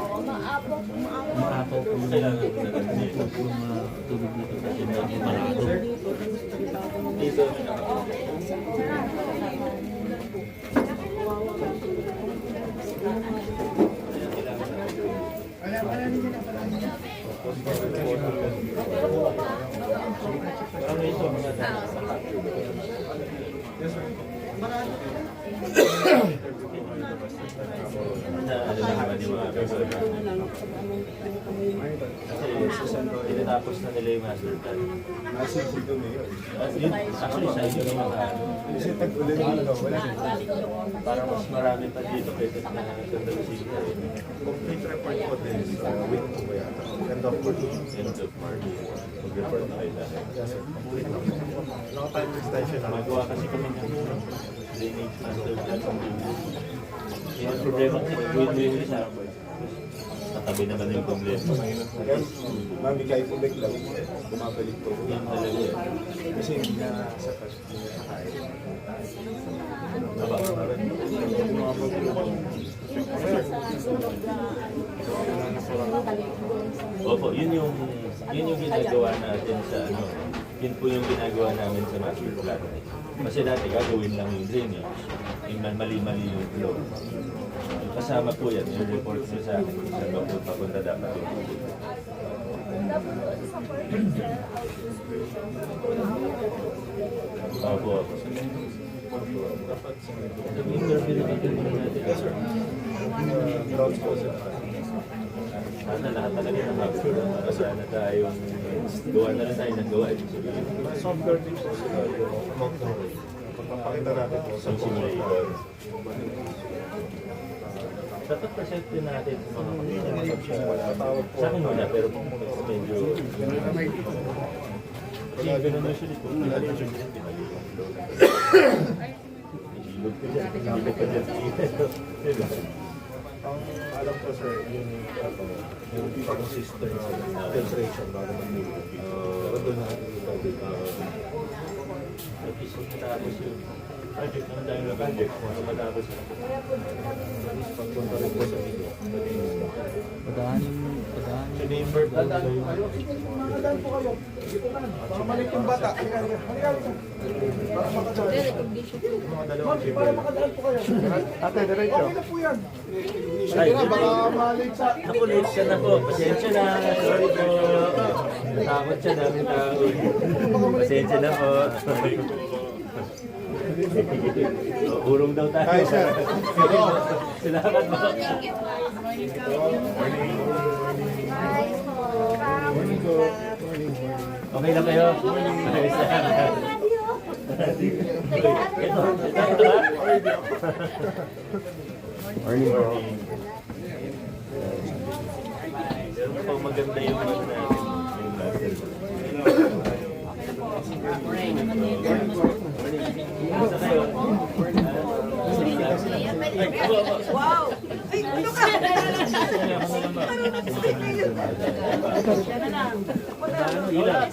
Maapaw po yung tubig dito kasi medyo malado. Dito. Tinatapos na nila yung master plan. Massive dito ngayon. Actually, sa inyo naman Kasi tag-ulan dito, wala. parang mas marami pa dito kaysa na Santa Lucia. Complete report po din sa week po ba yata. End of March. End of March. Mag-report na kayo dahil. Complete na. Long time extension na. Magawa kasi kami ng drainage master plan. Yung problema kasi nag-win-win sa katabi naman yung problema. Mamigay po biglang bumabalik po. Yan talaga. Kasi hindi na sa cash po nakakain. Opo, yun yung ginagawa natin sa ano. Yun po yung ginagawa namin sa master plan. Kasi dati gagawin lang yung drainage. Yung mali-mali yung flow. Kasama po yan, yung report nyo sa akin kung saan ba po papunta dapat yung opo. Nag-interview na natin natin. Grounds po sila. Sana lahat talaga nakapagod para sana tayong gawa na lang tayo ng gawa. Soft guarding po sila. Yung amount na rin. Pagpapakita natin po sa Simulator. Dapat pa-safety natin sa mga Patawag po. sa akin wala, pero medyo kasi ganun usually po. Ilog ko dyan. Ilog ko dyan. Ang alam ko sir, yung consistent filtration bago mag-ilog. Pero doon natin Tapos yung project naman tayo na project. Matapos na. pagpunta rin po sa video. Padahanin. Sa neighbor po sa yung Pamalik yung bata. mga dalawang neighbor. Ate, diretso. Okay na po yan. Ay, Baka malik sa... nakulit siya na po. Pasensya na. Sorry po. Natakot siya namin tao. Pasensya na po. Urong daw tayo. Hi, sir. Salamat po. Morning po. Okay lang kayo? Ayos lang. Morning po. Pero pag maganda yung ano natin, yung master. Kumusta kayo? Wow! Ay, ano ka? Ilan?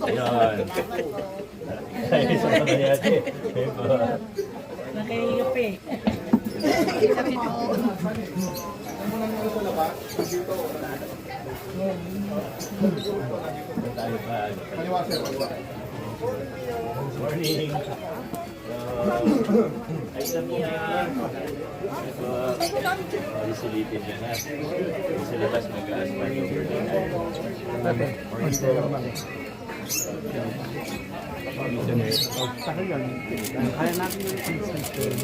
Ayan. Ayos ang mga yate. Nakahiyop eh. Tayo pa. Morning. Ay, sa mga silipin niya na. Sa labas mag-aspan yung morning. Kaya natin yung consistent.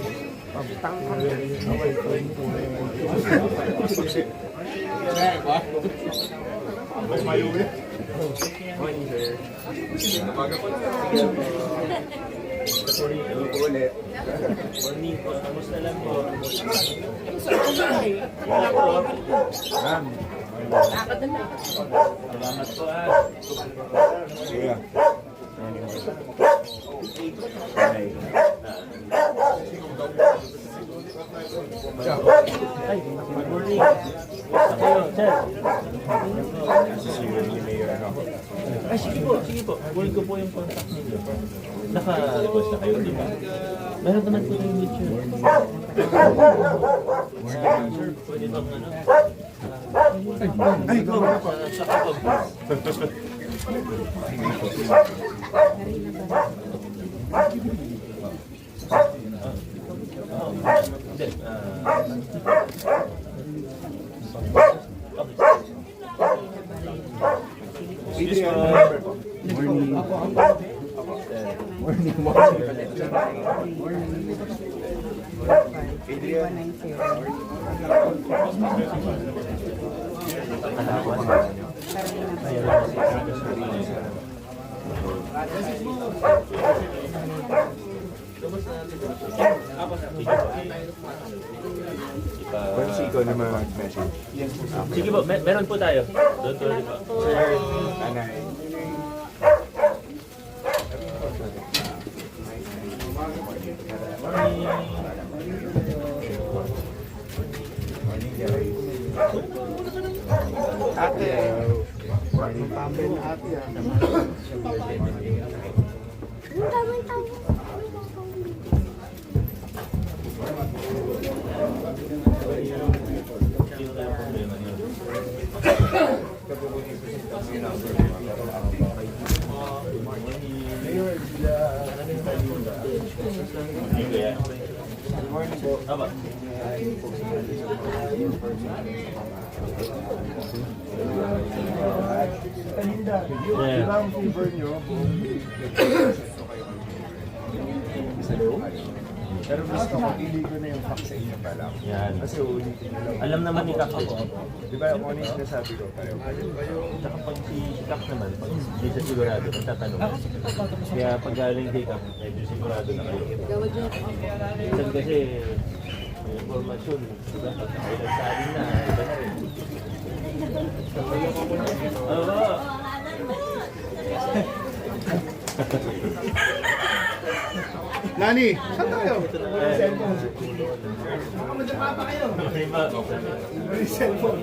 Pagtangkal yan. Away ko yung kulay mo. Morning, sir. Morning po. Kamusta lang po? Salamat po ah. Yeah. Ay, good morning. Kayo, sir. Ay, sige po, sige po. Kunin ko po yung contact ninyo. Naka-request na kayo, di ba? Meron naman po yung YouTube. Sir, pwede ang ano. Ay, go! Sa kakag. Hindi. Excuse me. Kasi ikaw na mag-message. Sige po, meron po tayo. Don't worry po. Sir, Nanay. Ate, pambay na ate. sino tayo problema niyo? Hindi kaya. Tama. Yeah. Ang fever nyo, sa loob. Pero gusto ko, hindi ko na yung fact sa inyo pa lang. Yan. Kasi ulitin nyo lang. Alam naman ni Kap ako. Di ba kung ano yung sinasabi ko tayo? Tsaka pag si Kap naman, pag hindi siya sigurado, magtatanong. Kaya pag galing kay Kap, medyo sigurado na kayo. Minsan kasi, may informasyon, diba? Pag nakailan sa atin na, iba na rin. Oo. Nani, saan tayo? May cellphone.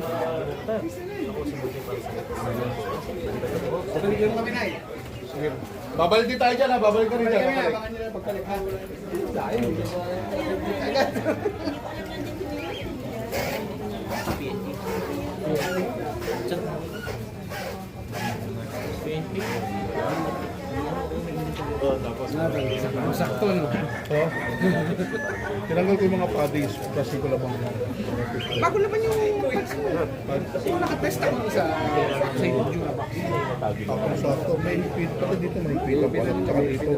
Sige. Babalik din tayo dyan ha, babalik ka rin dyan. Pagkalik ha. Sakto no? Oh. Tinanggal ko yung mga paddies kasi ko lang mga Bago naman yung pulse mo. Kung nakatest ako sa YouTube. tapos sakto. May hipit pati dito, may hipit pa pala. Tsaka dito.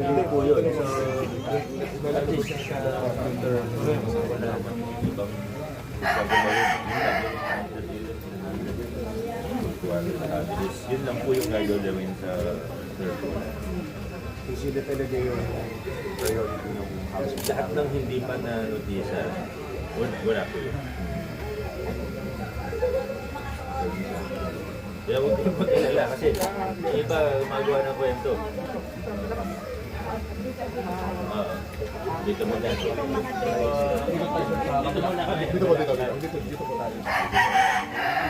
Yun lang po yung gagawin sa Sila talaga yung priority ng house. lahat ng hindi pa na notisa. Wala po yun. Kaya huwag kayong mag-alala kasi yung iba gumagawa ng kwento. Dito muna. Dito muna kami. Dito po tayo. Dito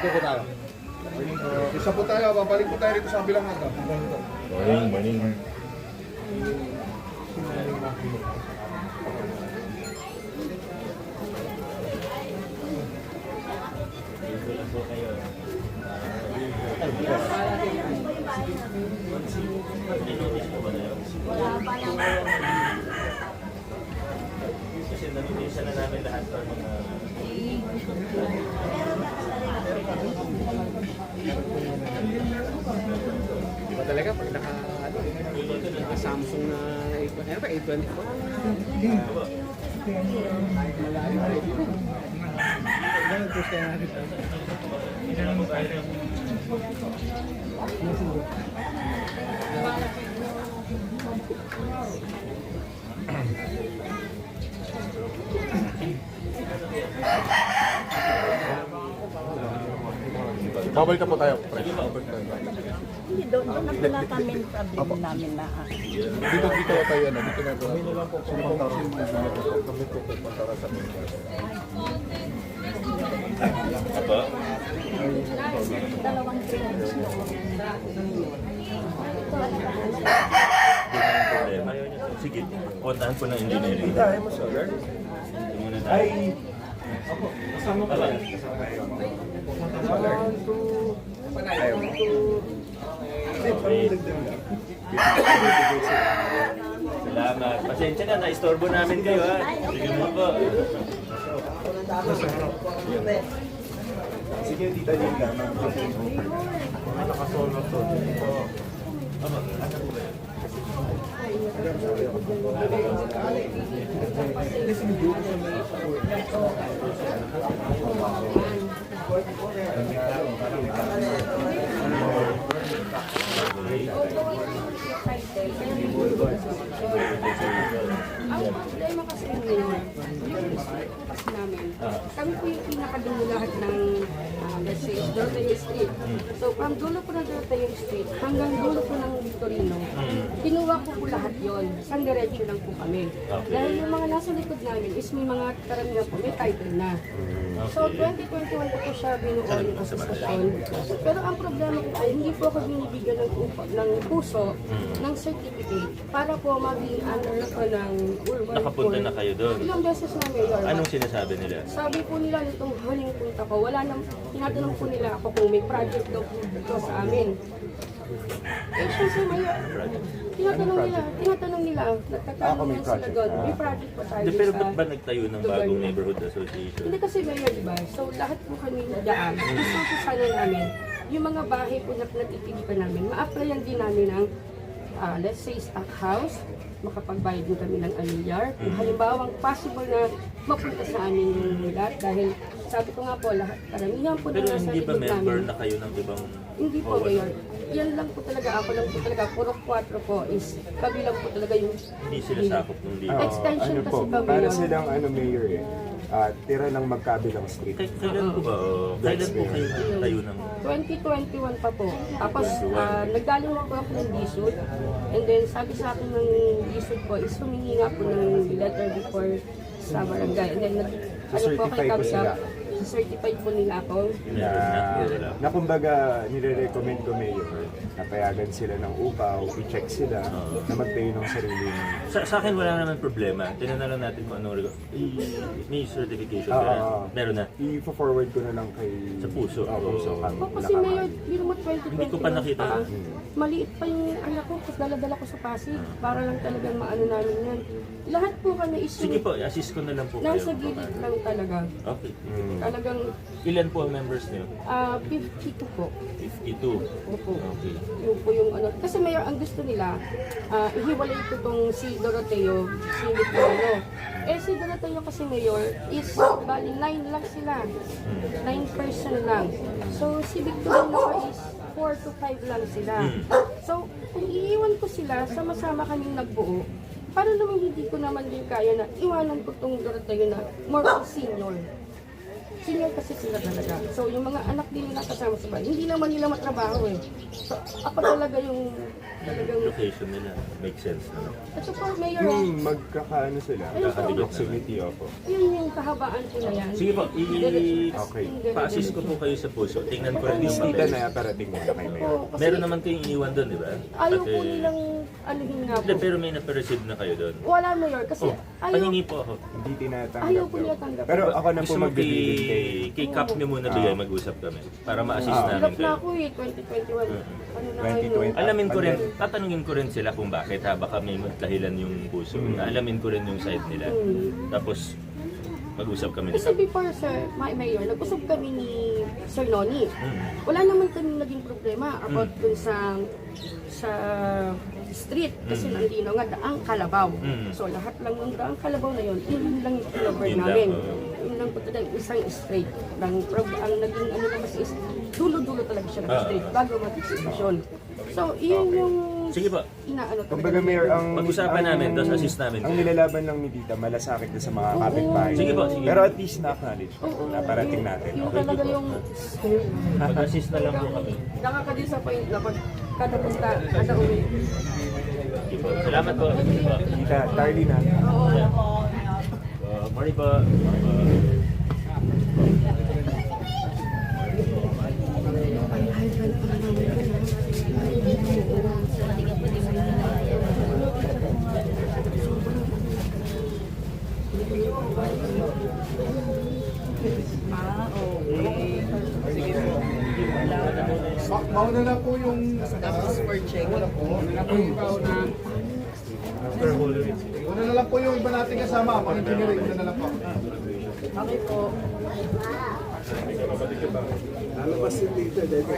po tayo. Isa po tayo, babalik po tayo rito sa kabilang hanggang. Morning. Dito lang po kayo. Kasi nanotisan na namin lahat ng mga Di ba talaga pag naka Samsung na ano ba, A24? Babalik na po tayo. Hindi, doon na pala kami problem namin na. Dito tayo, ano, dito na po. Sinipang tao yung mga kami po po para sa mga. Apa? Dalawang friends. Problema. Sige, kontahan ko ng engineering. Tayo mo sir. Muna tayo. Salamat. Pasensya na, na-istorbo namin kayo ha. Sige mo po. Sige, Tita Linda. Nakasolo to. Ang problema kasi ngayon, yung street kasi namin, kami po yung pinakadulo lahat ng, let's say, Dorotea Street. So, from dulo po ng Dorotea Street hanggang dulo po ng Victorino, kinuha ko po lahat yon. Isang diretso lang po kami. Dahil yung mga nasa likod namin is may mga karamihan po, may title na. So, 2021 po po siya binuo yung asosasyon. Pero ang problema ko po, hindi po ako binibigyan ng puso, ng certificate, para po maging under ko ng urban Nakapunta na kayo doon. Ilang beses na Mayor. Anong sinasabi nila? Sabi po nila nitong huling punta ko, wala nang, tinatanong po nila ako kung may project daw po dito sa amin. Eh, siya Mayor, tinatanong nila, nagtatanong na sila doon, may project pa tayo Pero sa... ba't ba nagtayo ng bagong neighborhood association? Hindi kasi Mayor, diba? So, lahat po kami nadaan. Gusto po sana namin, yung mga bahay po na natitilipan namin, ma-applyan din namin ng, let's say, stock house, makapagbayad din kami ng amilyar. Kung halimbawa, possible na mapunta sa amin yung lahat dahil sabi ko nga po, lahat, karamihan po Pero na nasa hindi ba likod member namin. na kayo ng ibang... Hindi po, Mayor. Yan lang po talaga, ako lang po talaga, puro 4 po is kami lang po talaga yung... Hindi sila sakop ng dito. Extension Ano kasi po, kami para yun. silang Mayor tira ng magkabilang street. Kailan po ba? Kailan po kayo tayo ng... 2021 pa po. Tapos, nagdaling na po ako ng DSUD. And then, sabi sa akin ng DSUD po, is humingi nga po ng letter before sa barangay. And then, certify po sila. certified po nila ako. Na kumbaga, nire-recommend ko Mayor na payagan sila ng upaw, i-check sila na mag-pay ng sarili. Sa akin wala naman problema. Tingnan na lang natin kung anong... May certification ba? Meron na. I-forward ko na lang kay... Sa puso. Puso. O, kasi Mayor, yun mo 2021 Hindi ko pa nakita. Maliit pa yung anak ko, tapos daladala ko sa Pasig. Para lang talagang maano namin yan. Lahat po kami is Sige po, assist ko na lang po kayo. nasa gilid lang talaga. Okay. Talagang Ilan po ang members niyo? 52 po. 52. Opo. Okay. Yun po yung ano. Kasi Mayor, ang gusto nila, ihiwalay ko tong si Doroteo, si Victorino. Eh si Doroteo kasi Mayor is, bali 9 lang sila. 9 person lang. So si Victorino is 4 to 5 lang sila. So kung iiwan ko sila, sama-sama kaming nagbuo, para naman hindi ko naman din kaya na iwanan ko tong Doroteo na more on senior. Senior kasi sila talaga. So, yung mga anak din nila kasama sa bahay, hindi naman nila matrabaho eh. So, ako talaga yung talagang... Location nila. Makes sense naman. At saka, Mayor, Magkakaano sila? Proximity, opo. yun yung kahabaan ko na yan. Sige po, Okay. pa-assist ko po kayo sa puso. Tingnan ko rin yung Tita papel. na parating muna kay Mayor. Oo, kasi Meron naman kayong iniwan doon, di ba? ayaw Pati- po nilang anuhin nga po. Hindi, pero may na-receive na kayo doon. Wala, Mayor, kasi Oh, ayaw, paningi po ako. Hindi tinatanggap. ayaw po daw. nila tanggap. Pero ako na po Gusto mo magbibigay kay... kay Cap niyo muna bigay, mag-usap kami. Para ma-assist namin Hirap na kayo. ako eh, 2021. Ano na ngayon? 2020. Alamin ko rin, tatanungin ko rin sila kung bakit ha, baka may dahilan yung puso. Alamin ko rin yung side nila. Tapos, mag-usap kami Kasi nila. before, Sir, Mayor, nag-usap kami ni Sir Noni. Wala naman kami naging problema about dun sa street kasi nandino nga daang Kalabaw. So lahat lang ng daang Kalabaw na yun, yun lang yung cover Yun lang, namin. oo. Yun lang po talaga isang straight. Ang naging ano naman is dulo-dulo talaga siya ng straight bago mag-exhibition. So yun yung Sige po. inaano talaga. Kumbaga Mayor, ang... Pag-usapan namin, tapos assist namin. Ang nilalaban lang ni Tita, malasakit na sa mga kapitbahay. Sige po, sige. Pero at least na-acknowledge na parating natin. Yung Okay. talaga yung Mag-assist na lang po kami. nakaka-disappoint na pag kada punta, kada uwi. Sige po. Salamat po. Sige po. Tita, Tarly na. Morning po. Sige po. Mauna na po yung... Tapos for check. Mauna na po yung ikaw na... Una na lang po yung iba natin kasama. Pang engineering, una na lang po. Okay po. Lalabas yung dito, dito.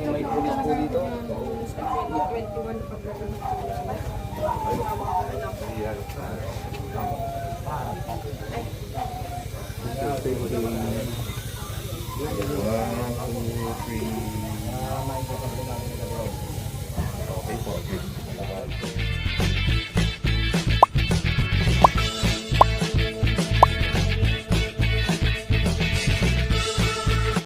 May pulis po dito. One, two, three.